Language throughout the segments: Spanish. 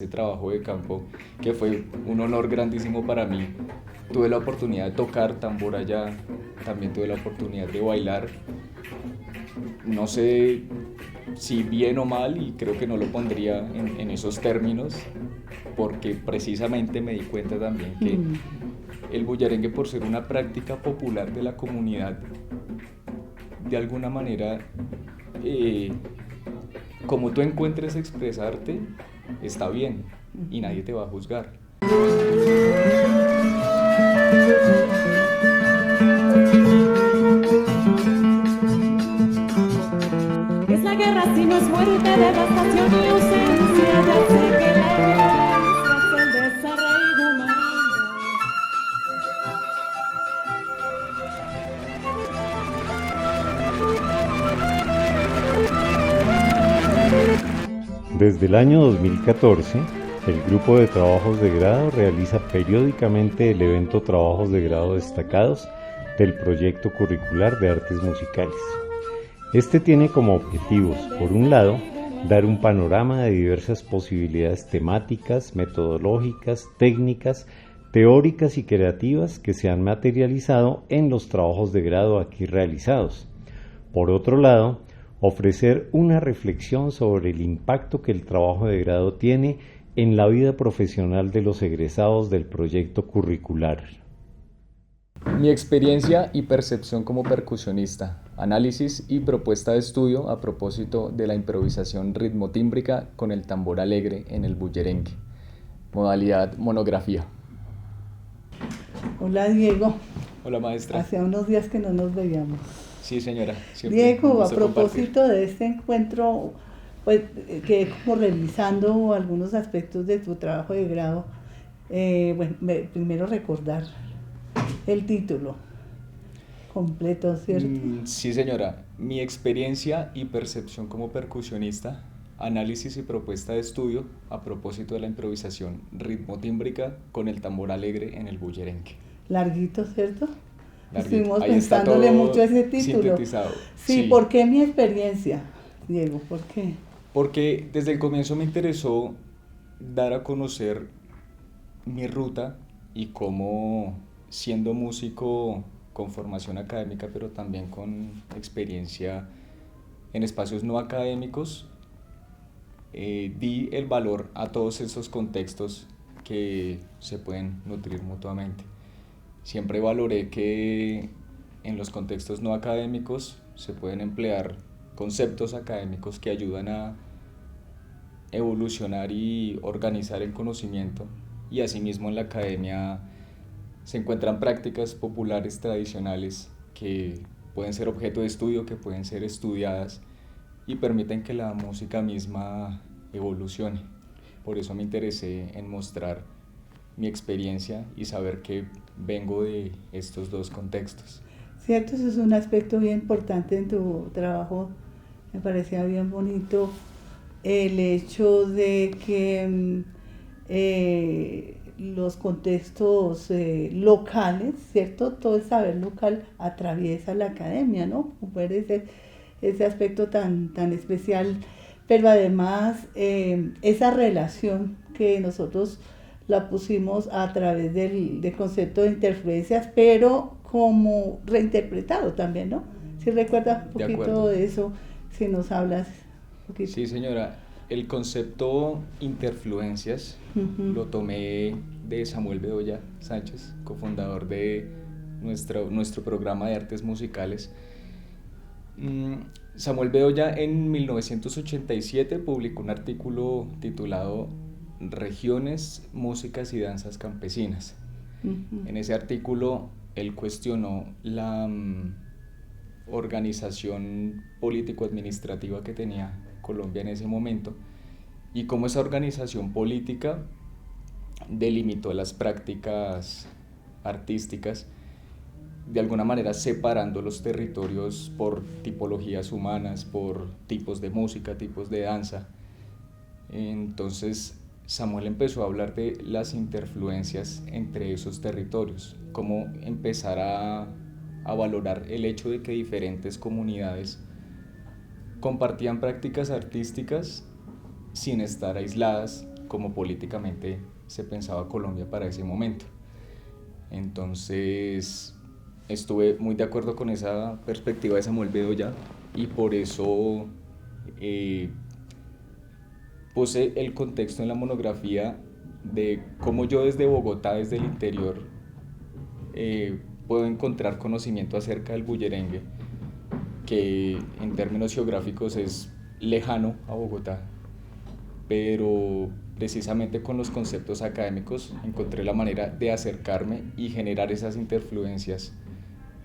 ese trabajo de campo que fue un honor grandísimo para mí. Tuve la oportunidad de tocar tambor allá, también tuve la oportunidad de bailar. No sé si bien o mal, y creo que no lo pondría en esos términos, porque precisamente me di cuenta también que el bullerengue, por ser una práctica popular de la comunidad, de alguna manera, eh, como tú encuentres expresarte, está bien y nadie te va a juzgar. Es la guerra si no es muerte, devastación y ausencia, ya sé que la violencia es el desarraigo humano. Desde el año 2014, el grupo de trabajos de grado realiza periódicamente el evento Trabajos de Grado Destacados del proyecto curricular de artes musicales. Este tiene como objetivos, por un lado, dar un panorama de diversas posibilidades temáticas, metodológicas, técnicas, teóricas y creativas que se han materializado en los trabajos de grado aquí realizados. Por otro lado, ofrecer una reflexión sobre el impacto que el trabajo de grado tiene en la vida profesional de los egresados del proyecto curricular. Mi experiencia y percepción como percusionista, análisis y propuesta de estudio a propósito de la improvisación ritmotímbrica con el tambor alegre en el bullerengue. Modalidad monografía. Hola Diego, Hola maestra. hacía unos días que no nos veíamos. Sí señora. Siempre un Diego, a gusto compartir. propósito de este encuentro, pues quedé como revisando algunos aspectos de tu trabajo de grado. Primero recordar el título completo, ¿cierto? Sí señora, mi experiencia y percepción como percusionista, análisis y propuesta de estudio a propósito de la improvisación ritmotímbrica con el tambor alegre en el bullerengue. Larguito, ¿cierto? Larguito. Estuvimos Ahí está pensándole todo mucho a ese título. sintetizado. Sí, ¿por qué mi experiencia, Diego? ¿Por qué? Porque desde el comienzo me interesó dar a conocer mi ruta y cómo, siendo músico con formación académica, pero también con experiencia en espacios no académicos, di el valor a todos esos contextos que se pueden nutrir mutuamente. Siempre valoré que en los contextos no académicos se pueden emplear conceptos académicos que ayudan a evolucionar y organizar el conocimiento, y asimismo en la academia se encuentran prácticas populares tradicionales que pueden ser objeto de estudio, que pueden ser estudiadas y permiten que la música misma evolucione. Por eso me interesé en mostrar mi experiencia y saber que vengo de estos dos contextos. Cierto, eso es un aspecto bien importante en tu trabajo. Me parecía bien bonito el hecho de que los contextos locales, ¿cierto? Todo el saber local atraviesa la academia, ¿no? Ver ese aspecto tan especial, pero además esa relación que nosotros la pusimos a través del concepto de interfluencias, pero como reinterpretado también, ¿no? Si recuerdas un poquito de eso, si nos hablas un poquito. Sí, señora. El concepto interfluencias lo tomé de Samuel Bedoya Sánchez, cofundador de nuestro programa de artes musicales. Samuel Bedoya en 1987 publicó un artículo titulado Regiones, músicas y danzas campesinas. En ese artículo él cuestionó la organización político-administrativa que tenía Colombia en ese momento y cómo esa organización política delimitó las prácticas artísticas, de alguna manera separando los territorios por tipologías humanas, por tipos de música, tipos de danza. Entonces Samuel empezó a hablar de las interfluencias entre esos territorios, cómo empezar a valorar el hecho de que diferentes comunidades compartían prácticas artísticas sin estar aisladas como políticamente se pensaba Colombia para ese momento. Entonces estuve muy de acuerdo con esa perspectiva de Samuel Bedoya y por eso puse el contexto en la monografía de cómo yo desde Bogotá, desde el interior, puedo encontrar conocimiento acerca del bullerengue, que en términos geográficos es lejano a Bogotá, pero precisamente con los conceptos académicos encontré la manera de acercarme y generar esas interfluencias,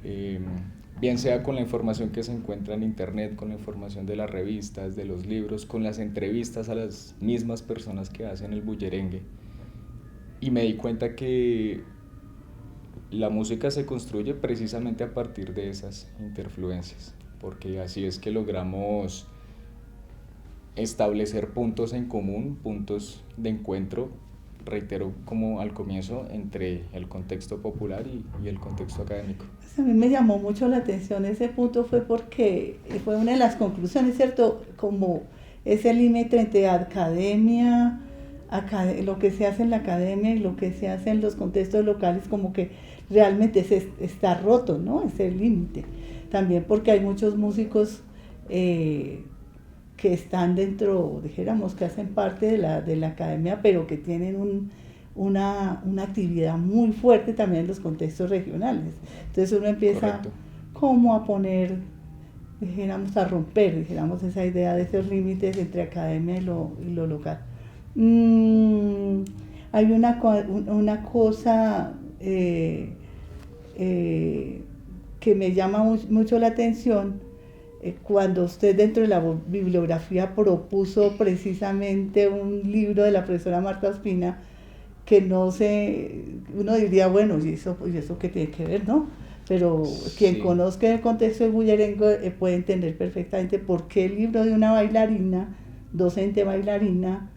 bien sea con la información que se encuentra en internet, con la información de las revistas, de los libros, con las entrevistas a las mismas personas que hacen el bullerengue. Y me di cuenta que la música se construye precisamente a partir de esas interfluencias, porque así es que logramos establecer puntos en común, puntos de encuentro, reitero como al comienzo, entre el contexto popular y el contexto académico. Pues a mí me llamó mucho la atención ese punto, fue porque fue una de las conclusiones, ¿cierto? Como ese límite entre academia, lo que se hace en la academia y lo que se hace en los contextos locales, como que realmente está roto, ¿no? Ese límite. También porque hay muchos músicos que están dentro, dijéramos, que hacen parte de la academia, pero que tienen una actividad muy fuerte también en los contextos regionales. Entonces uno empieza Correcto. como a poner, dijéramos, a romper, dijéramos, esa idea de esos límites entre academia y lo local. Hay una cosa que me llama mucho la atención, cuando usted dentro de la bibliografía propuso precisamente un libro de la profesora Marta Ospina, que no sé, uno diría, bueno, ¿y eso qué tiene que ver, no? Pero quien Sí. conozca el contexto del bullerengue puede entender perfectamente por qué el libro de una bailarina, docente bailarina,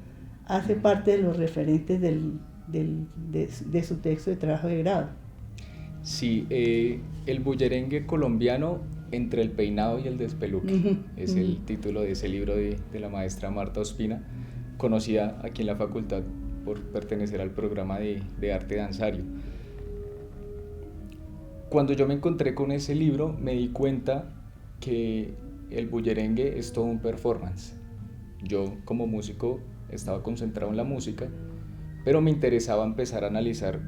hace parte de los referentes de su texto de trabajo de grado. Sí, el bullerengue colombiano entre el peinado y el despeluque, es el título de ese libro de la maestra Marta Ospina, conocida aquí en la facultad por pertenecer al programa de arte danzario. Cuando yo me encontré con ese libro me di cuenta que el bullerengue es todo un performance. Yo como músico estaba concentrado en la música, pero me interesaba empezar a analizar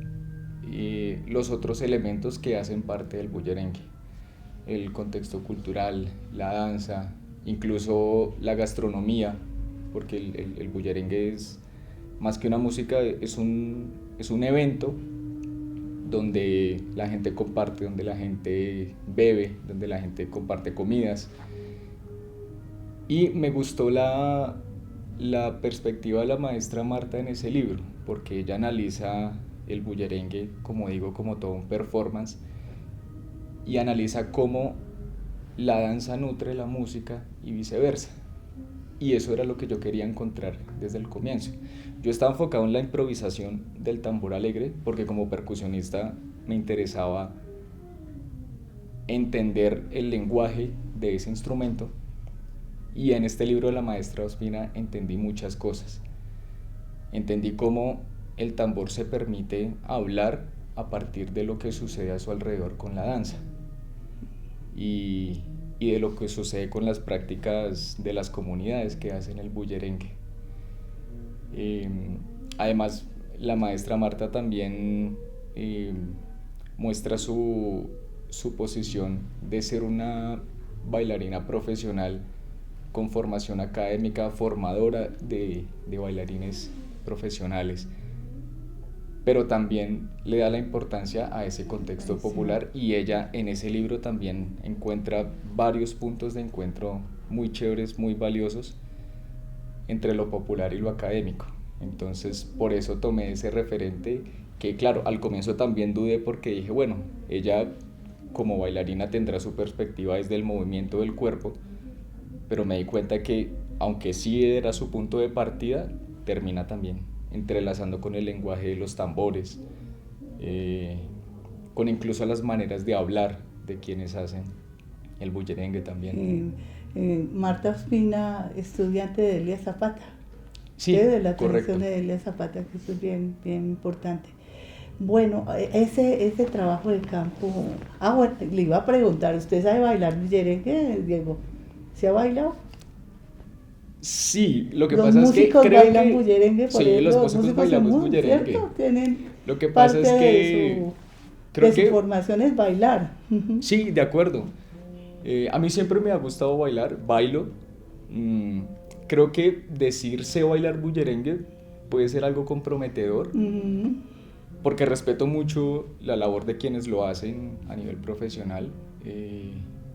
los otros elementos que hacen parte del bullerengue, el contexto cultural, la danza, incluso la gastronomía, porque el bullerengue es más que una música, es un evento donde la gente comparte, donde la gente bebe, donde la gente comparte comidas. Y me gustó la perspectiva de la maestra Marta en ese libro, porque ella analiza el bullerengue, como digo, como todo un performance, y analiza cómo la danza nutre la música y viceversa. Y eso era lo que yo quería encontrar desde el comienzo. Yo estaba enfocado en la improvisación del tambor alegre, porque como percusionista me interesaba entender el lenguaje de ese instrumento, y en este libro de la maestra Ospina entendí muchas cosas. Entendí cómo el tambor se permite hablar a partir de lo que sucede a su alrededor con la danza y de lo que sucede con las prácticas de las comunidades que hacen el bullerengue. Además, la maestra Marta también muestra su posición de ser una bailarina profesional con formación académica, formadora de bailarines profesionales, pero también le da la importancia a ese contexto popular, y ella en ese libro también encuentra varios puntos de encuentro muy chéveres, muy valiosos entre lo popular y lo académico. Entonces por eso tomé ese referente, que claro, al comienzo también dudé, porque dije, bueno, ella como bailarina tendrá su perspectiva desde el movimiento del cuerpo, pero me di cuenta que aunque sí era su punto de partida, termina también entrelazando con el lenguaje de los tambores, con incluso las maneras de hablar de quienes hacen el bullerengue también. Marta Ospina, estudiante de Elia Zapata. Sí, de la correcto. tradición de Elia Zapata, que eso es bien, bien importante. Bueno, ese trabajo de campo. Ah, bueno, le iba a preguntar, ¿usted sabe bailar bullerengue, Diego? ¿Se ha bailado? Sí, lo que Los pasa es que músicos creo bailan que bullerengue, por sí, los ejemplo, los músicos músicos sin bailamos música, bullerengue. ¿cierto? Tienen Lo que pasa parte es que de creo su que formación es bailar. Ujú. sí, de acuerdo. A mí siempre me ha gustado bailar, bailo. Mm, Creo que decir sé bailar bullerengue puede ser algo comprometedor, Ujú. porque respeto mucho la labor de quienes lo hacen a nivel profesional,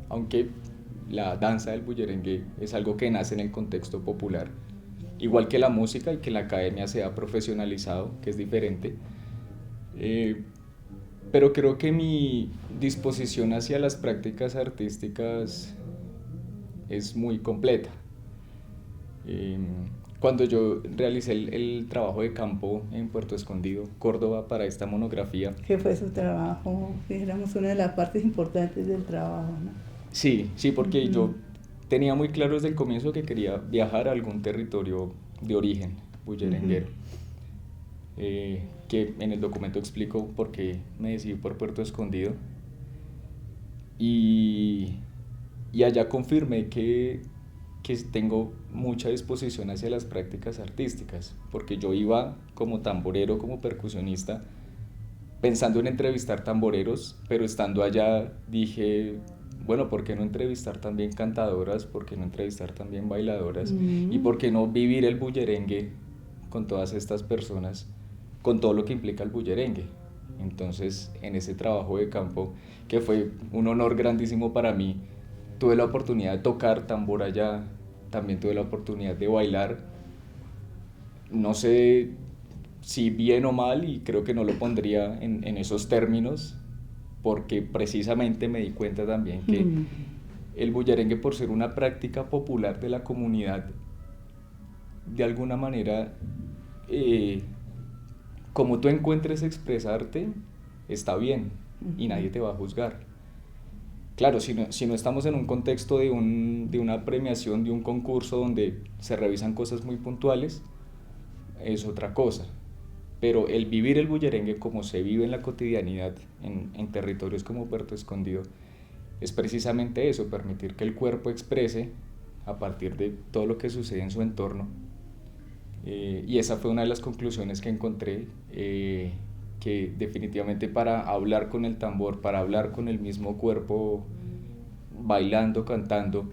aunque la danza del bullerengue es algo que nace en el contexto popular, igual que la música y que la academia se ha profesionalizado, que es diferente. Eh, pero creo que mi disposición hacia las prácticas artísticas es muy completa. Eh, Cuando yo realicé el trabajo de campo en Puerto Escondido, Córdoba, para esta monografía, Que fue su trabajo, dijéramos, una de las partes importantes del trabajo, ¿no? sí, sí, porque Ujú. yo tenía muy claro desde el comienzo que quería viajar a algún territorio de origen Ujú. bullerenguero, que en el documento explico por qué me decidí por Puerto Escondido, y, y allá confirmé que tengo mucha disposición hacia las prácticas artísticas, porque yo iba como tamborero, como percusionista, pensando en entrevistar tamboreros, pero estando allá dije, bueno, ¿por qué no entrevistar también cantadoras? ¿Por qué no entrevistar también bailadoras? ¿Y Mm. por qué no vivir el bullerengue con todas estas personas, con todo lo que implica el bullerengue? Entonces, en ese trabajo de campo, que fue un honor grandísimo para mí, tuve la oportunidad de tocar tambor allá, también tuve la oportunidad de bailar. No sé si bien o mal, y creo que no lo pondría en esos términos, porque precisamente me di cuenta también que Mm. el bullerengue, por ser una práctica popular de la comunidad, de alguna manera, eh, como tú encuentres expresarte, está bien y Ujú. nadie te va a juzgar. Claro, si no estamos en un contexto de una premiación, de un concurso donde se revisan cosas muy puntuales, es otra cosa. Pero el vivir el bullerengue como se vive en la cotidianidad, en territorios como Puerto Escondido, es precisamente eso, permitir que el cuerpo exprese a partir de todo lo que sucede en su entorno. Y esa fue una de las conclusiones que encontré, que definitivamente para hablar con el tambor, para hablar con el mismo cuerpo, bailando, cantando,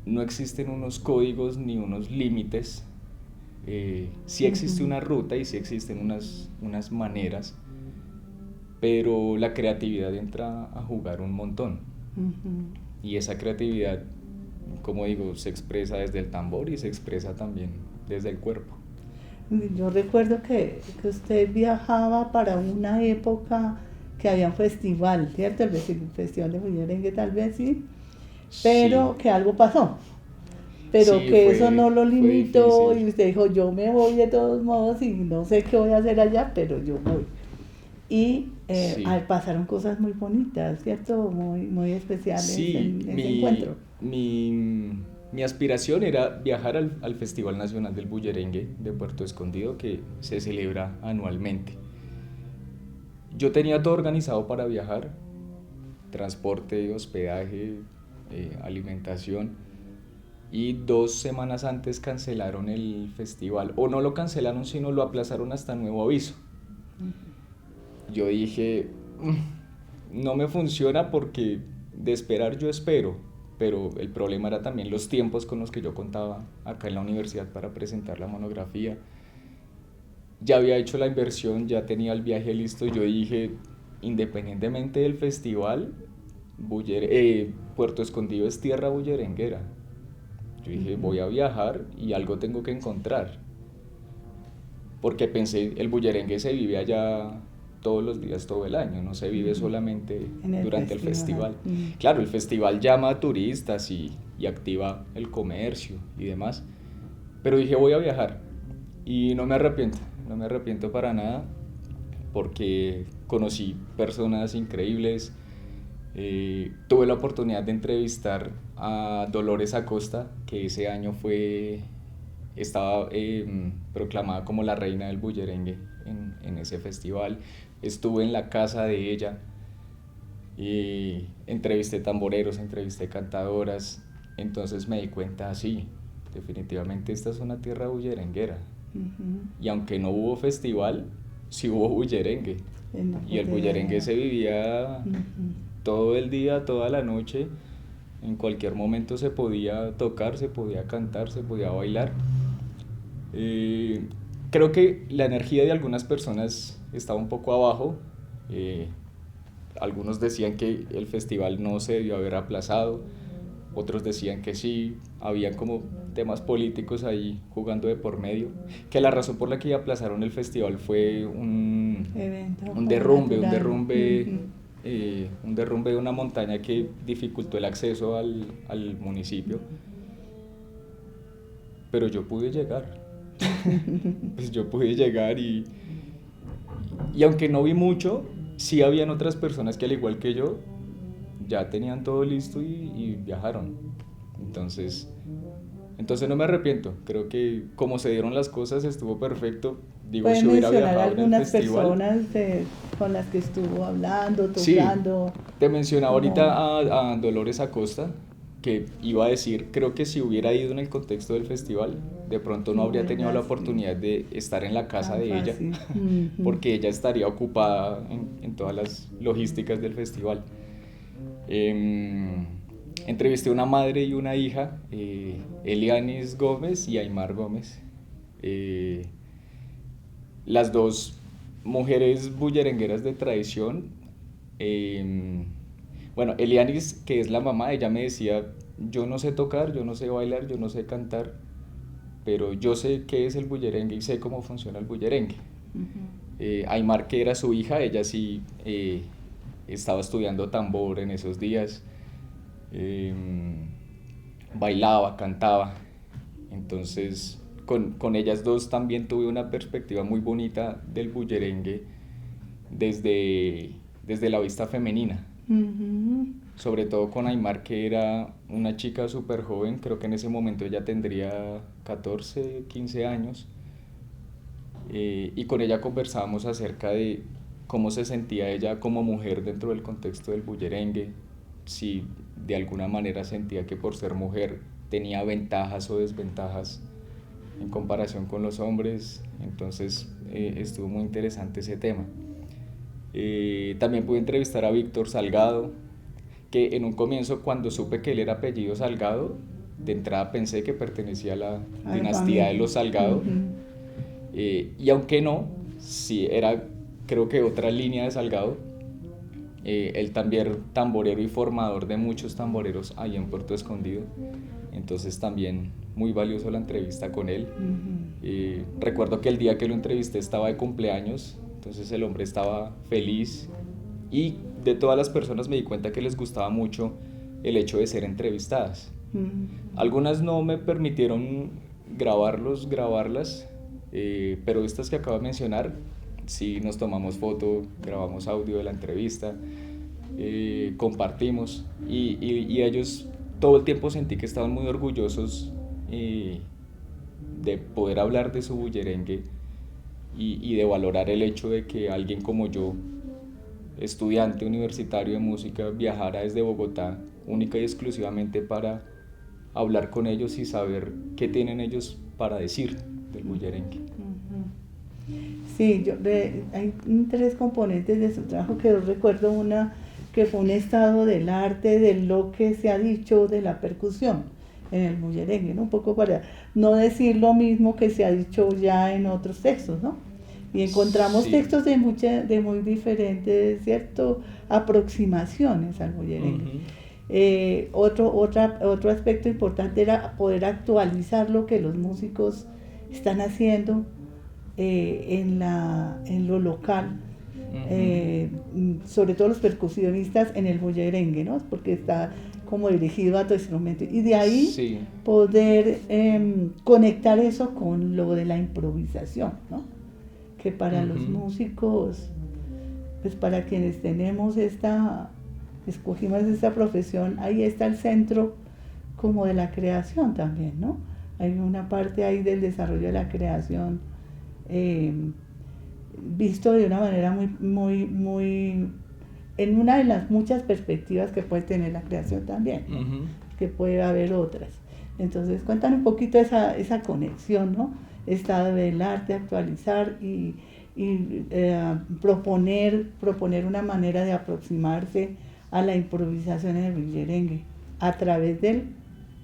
no existen unos códigos ni unos límites. Sí existe Ujú. una ruta y sí existen unas maneras, pero la creatividad entra a jugar un montón. Ujú. Y esa creatividad, como digo, se expresa desde el tambor y se expresa también desde el cuerpo. Yo recuerdo que usted viajaba para una época que había un festival, ¿cierto? Festival de bullerengue tal vez sí, Sí, pero que algo pasó. Pero sí, que eso no lo fue limitó y difícil. usted dijo, yo me voy de todos modos y no sé qué voy a hacer allá, pero yo voy. Y Sí, pasaron cosas muy bonitas, ¿cierto? Muy, muy especiales sí, en ese encuentro. mi aspiración era viajar al Festival Nacional del Bullerengue de Puerto Escondido, que se celebra anualmente. Yo tenía todo organizado para viajar, transporte, hospedaje, alimentación, y 2 semanas antes cancelaron el festival, o no lo cancelaron, sino lo aplazaron hasta nuevo aviso. Yo dije, no me funciona porque de esperar yo espero, pero el problema era también los tiempos con los que yo contaba acá en la universidad para presentar la monografía. Ya había hecho la inversión, ya tenía el viaje listo, yo dije, independientemente del festival, Puerto Escondido es tierra bullerenguera. Yo dije, Ujú. voy a viajar y algo tengo que encontrar, porque pensé, el bullerengue se vive allá todos los días, todo el año, no se vive Ujú. solamente En el durante el festival. festival. Claro, el festival llama a turistas y activa el comercio y demás, pero dije, voy a viajar y no me arrepiento, no me arrepiento para nada, porque conocí personas increíbles. Tuve la oportunidad de entrevistar a Dolores Acosta, que ese año fue estaba proclamada como la reina del bullerengue en ese festival. Estuve en la casa de ella y entrevisté tamboreros, entrevisté cantadoras, entonces me di cuenta, sí, definitivamente esta es una tierra bullerenguera. Y aunque no hubo festival, sí hubo bullerengue. Y el bullerengue se vivía todo el día, toda la noche. En cualquier momento se podía tocar, se podía cantar, se podía bailar. Creo que la energía de algunas personas estaba un poco abajo. Algunos decían que el festival no se debió haber aplazado, otros decían que sí, había como temas políticos ahí jugando de por medio, que la razón por la que aplazaron el festival fue un derrumbe de una montaña que dificultó el acceso al municipio, pero yo pude llegar. Pues yo pude llegar y aunque no vi mucho, sí habían otras personas que al igual que yo ya tenían todo listo y viajaron. Entonces no me arrepiento, creo que como se dieron las cosas estuvo perfecto. Digo, si hubiera viajado en el festival. Algunas personas con las que estuvo hablando, tocando. Sí, te mencionaba ahorita a Dolores Acosta, que iba a decir, creo que si hubiera ido en el contexto del festival, de pronto no habría tenido la oportunidad de estar en la casa de ella, porque ella estaría ocupada en todas las logísticas del festival. Entrevisté a una madre y una hija, Elianis Gómez y Aymar Gómez, las dos mujeres bullerengueras de tradición. Bueno, Elianis, que es la mamá, ella me decía, yo no sé tocar, yo no sé bailar, yo no sé cantar, pero yo sé qué es el bullerengue y sé cómo funciona el bullerengue. Aymar, que era su hija, ella sí estaba estudiando tambor en esos días, bailaba, cantaba, entonces con ellas dos también tuve una perspectiva muy bonita del bullerengue desde la vista femenina. Sobre todo con Aymar, que era una chica súper joven, creo que en ese momento ella tendría 14, 15 años, y con ella conversábamos acerca de cómo se sentía ella como mujer dentro del contexto del bullerengue, si de alguna manera sentía que por ser mujer tenía ventajas o desventajas en comparación con los hombres. Entonces estuvo muy interesante ese tema. También pude entrevistar a Víctor Salgado, que en un comienzo, cuando supe que él era apellido Salgado, de entrada pensé que pertenecía a la dinastía de los Salgado. Y aunque no, sí era, creo que otra línea de Salgado. Él también tamborero y formador de muchos tamboreros ahí en Puerto Escondido. Entonces también muy valioso la entrevista con él. Recuerdo que el día que lo entrevisté estaba de cumpleaños, entonces el hombre estaba feliz, y de todas las personas me di cuenta que les gustaba mucho el hecho de ser entrevistadas. Algunas no me permitieron grabarlas, pero estas que acabo de mencionar, sí nos tomamos foto, grabamos audio de la entrevista, compartimos, y ellos todo el tiempo sentí que estaban muy orgullosos de poder hablar de su bullerengue y de valorar el hecho de que alguien como yo, estudiante universitario de música, viajara desde Bogotá única y exclusivamente para hablar con ellos y saber qué tienen ellos para decir del bullerengue. Sí, hay 3 componentes de su trabajo que yo recuerdo. Una que fue un estado del arte, de lo que se ha dicho de la percusión en el bullerengue, ¿no? Un poco para no decir lo mismo que se ha dicho ya en otros textos, ¿no? Y encontramos textos de muy diferentes, ¿cierto?, aproximaciones al bullerengue. Otro aspecto importante era poder actualizar lo que los músicos están haciendo en lo local, sobre todo los percusionistas en el bullerengue, ¿no? Porque está como dirigido a tu instrumento, y de ahí poder conectar eso con lo de la improvisación, ¿no? Que para los músicos, pues para quienes escogimos esta profesión, ahí está el centro como de la creación también, ¿no? hay una parte ahí del desarrollo de la creación visto de una manera muy, en una de las muchas perspectivas que puede tener la creación también, ¿no? Ujú. Que puede haber otras. Entonces cuentan un poquito esa conexión, ¿no? Esta del arte, actualizar y proponer una manera de aproximarse a la improvisación en el bullerengue a través de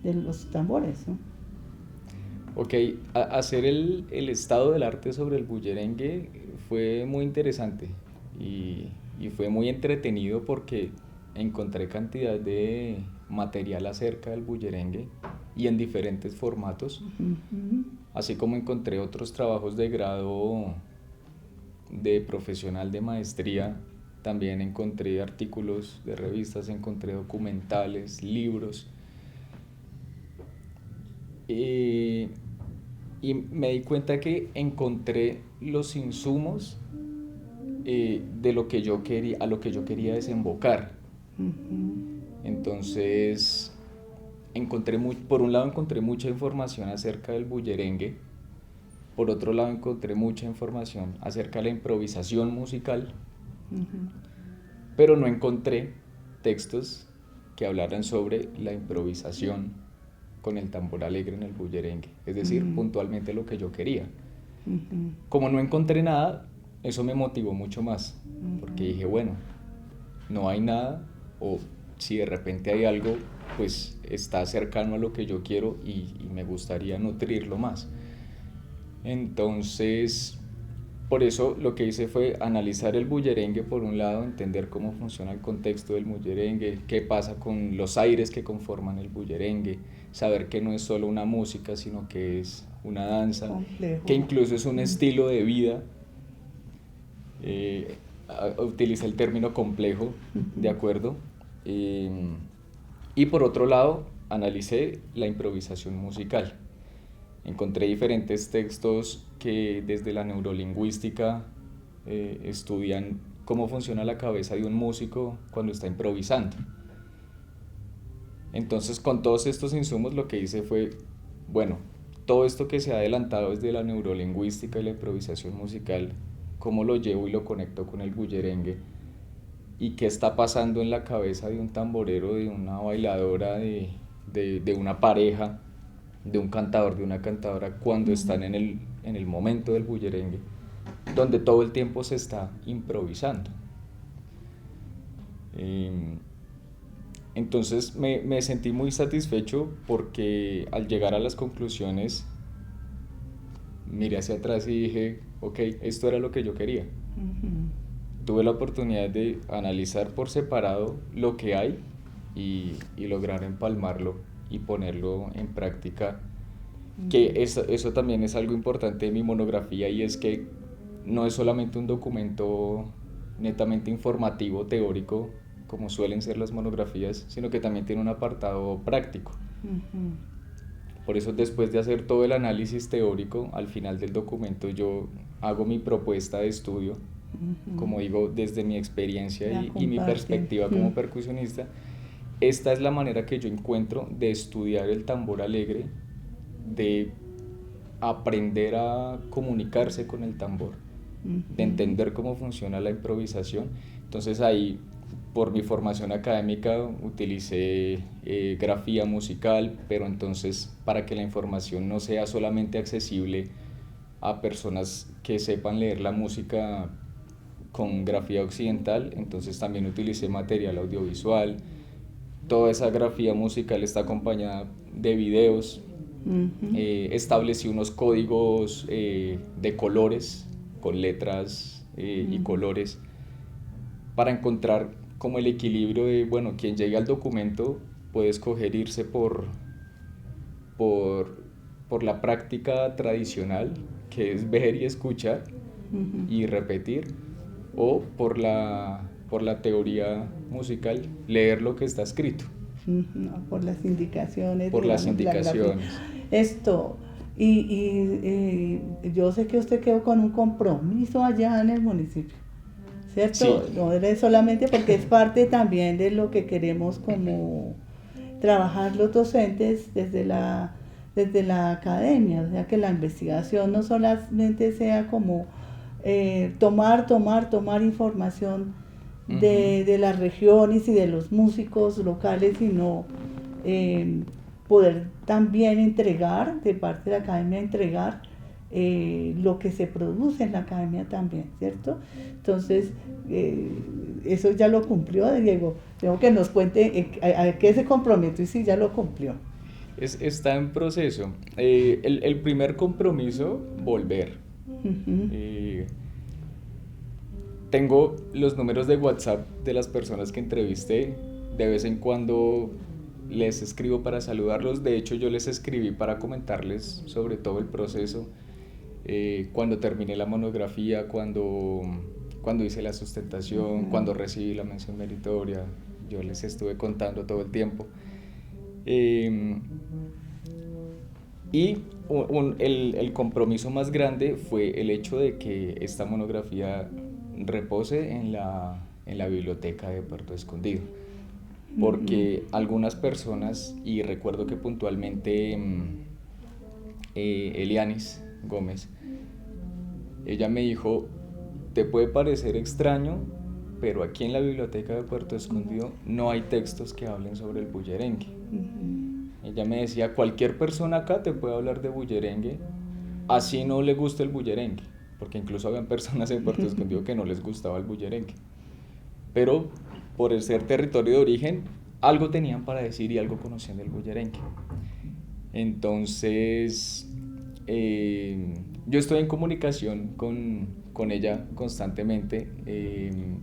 los tambores, ¿no? Ok, hacer el estado del arte sobre el bullerengue fue muy interesante y fue muy entretenido porque encontré cantidad de material acerca del bullerengue y en diferentes formatos, Ujú. así como encontré otros trabajos de grado de profesional de maestría. También encontré artículos de revistas, encontré documentales, libros. eh, y me di cuenta que encontré los insumos de lo que yo quería, a lo que yo quería desembocar. Ujú. Entonces, por un lado encontré mucha información acerca del bullerengue, por otro lado encontré mucha información acerca de la improvisación musical, Ujú. pero no encontré textos que hablaran sobre la improvisación con el tambor alegre en el bullerengue, es decir, Ujú. puntualmente lo que yo quería. Ujú. Como no encontré nada, eso me motivó mucho más, porque Ujú. dije, bueno, no hay nada, o si de repente hay algo, pues está cercano a lo que yo quiero y me gustaría nutrirlo más. Entonces, por eso lo que hice fue analizar el bullerengue por un lado, entender cómo funciona el contexto del bullerengue, qué pasa con los aires que conforman el bullerengue, saber que no es solo una música, sino que es una danza, Complejo. que incluso es un Mm. estilo de vida. Utiliza el término complejo, de Ujú. acuerdo. Eh, y por otro lado, analicé la improvisación musical. Encontré diferentes textos que desde la neurolingüística estudian cómo funciona la cabeza de un músico cuando está improvisando. Entonces, con todos estos insumos lo que hice fue, bueno, todo esto que se ha adelantado desde la neurolingüística y la improvisación musical, cómo lo llevo y lo conecto con el bullerengue y qué está pasando en la cabeza de un tamborero, de una bailadora, de una pareja, de un cantador, de una cantadora cuando están Ujú. en el momento del bullerengue, donde todo el tiempo se está improvisando. Entonces me sentí muy satisfecho porque al llegar a las conclusiones miré hacia atrás y dije, ok, esto era lo que yo quería. Ujú. Tuve la oportunidad de analizar por separado lo que hay y lograr empalmarlo y ponerlo en práctica. Que eso también es algo importante de mi monografía y es que no es solamente un documento netamente informativo, teórico, como suelen ser las monografías, sino que también tiene un apartado práctico. Ujú. Por eso después de hacer todo el análisis teórico, al final del documento yo hago mi propuesta de estudio, Ujú. como digo, desde mi experiencia La y mi comparten. perspectiva como percusionista. Esta es la manera que yo encuentro de estudiar el tambor alegre, de aprender a comunicarse con el tambor, de Ujú. entender cómo funciona la improvisación. Entonces ahí, por mi formación académica, utilicé grafía musical, pero entonces para que la información no sea solamente accesible a personas que sepan leer la música con grafía occidental, entonces también utilicé material audiovisual. Toda esa grafía musical está acompañada de videos. Ujú. Establecí unos códigos de colores con letras y Ujú. colores para encontrar como el equilibrio de, bueno, quien llegue al documento puede escoger irse por, por la práctica tradicional, que es ver y escuchar Ujú. y repetir, o por la teoría musical, leer lo que está escrito, Ujú. Por las indicaciones, por las digamos, la grafía. indicaciones. Esto, yo sé que usted quedó con un compromiso allá en el municipio, Sí, ¿cierto? No es solamente porque es parte también de lo que queremos como trabajar los docentes desde la academia, o sea, que la investigación no solamente sea como tomar información de las regiones y de los músicos locales, sino poder también entregar, de parte de la academia, entregar lo que se produce en la academia también, ¿cierto? Entonces, eso ya lo cumplió Diego. Tengo que nos cuente a qué se comprometió y si ya lo cumplió. Está en proceso. El primer compromiso, volver. Tengo los números de WhatsApp de las personas que entrevisté. De vez en cuando les escribo para saludarlos. De hecho, yo les escribí para comentarles sobre todo el proceso. Cuando terminé la monografía, cuando hice la sustentación, cuando recibí la mención meritoria, yo les estuve contando todo el tiempo. Y el compromiso más grande fue el hecho de que esta monografía repose en la biblioteca de Puerto Escondido, porque algunas personas, y recuerdo que puntualmente Elianis Gómez, ella me dijo: te puede parecer extraño, pero aquí en la biblioteca de Puerto Escondido no hay textos que hablen sobre el bullerengue. Ella me decía: cualquier persona acá te puede hablar de bullerengue, así no le gusta el bullerengue, porque incluso habían personas en Puerto Escondido que no les gustaba el bullerengue, pero por el ser territorio de origen, algo tenían para decir y algo conocían del bullerengue. Entonces, yo estoy en comunicación con ella constantemente.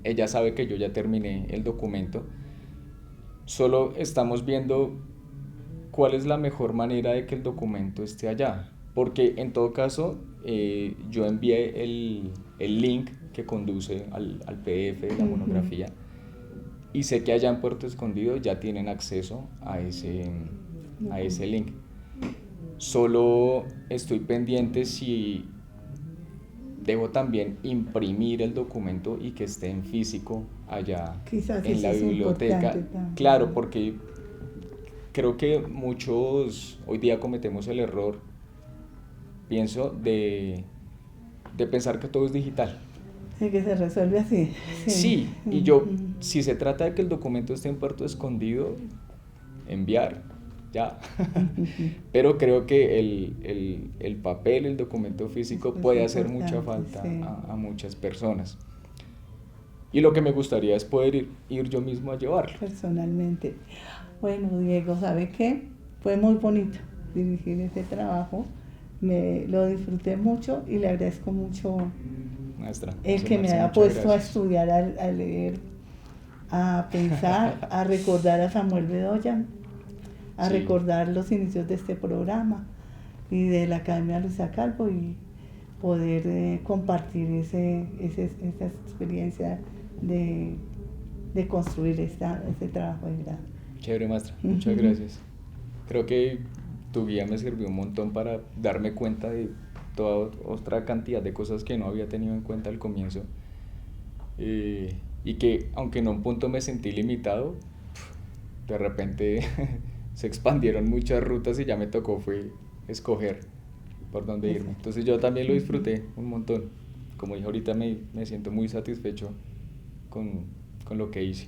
Ella sabe que yo ya terminé el documento, solo estamos viendo cuál es la mejor manera de que el documento esté allá, porque en todo caso yo envié el link que conduce al PDF de la monografía, y sé que allá en Puerto Escondido ya tienen acceso a ese link. Solo estoy pendiente si debo también imprimir el documento y que esté en físico allá. Quizás en la biblioteca. Claro, porque creo que muchos hoy día cometemos el error, pienso, de pensar que todo es digital. Sí, que se resuelve así. Sí, y si se trata de que el documento esté en Puerto Escondido, enviar, ya. Pero creo que el papel, el documento físico puede hacer mucha falta, sí, a muchas personas. Y lo que me gustaría es poder ir yo mismo a llevarlo. Personalmente. Bueno, Diego, ¿sabe qué? Fue muy bonito dirigir ese trabajo. Lo disfruté mucho y le agradezco mucho, maestra, el que me haya puesto a estudiar, a leer, a pensar, a recordar a Samuel Bedoya, a recordar los inicios de este programa y de la Academia Luisa Calvo, y poder compartir esa experiencia de construir este trabajo de grado. Chévere, maestra, muchas gracias. Creo que tu guía me sirvió un montón para darme cuenta de toda otra cantidad de cosas que no había tenido en cuenta al comienzo, y que aunque en un punto me sentí limitado, de repente se expandieron muchas rutas y ya me tocó fue escoger por dónde irme. Entonces yo también lo disfruté un montón. Como dije ahorita, me siento muy satisfecho con lo que hice.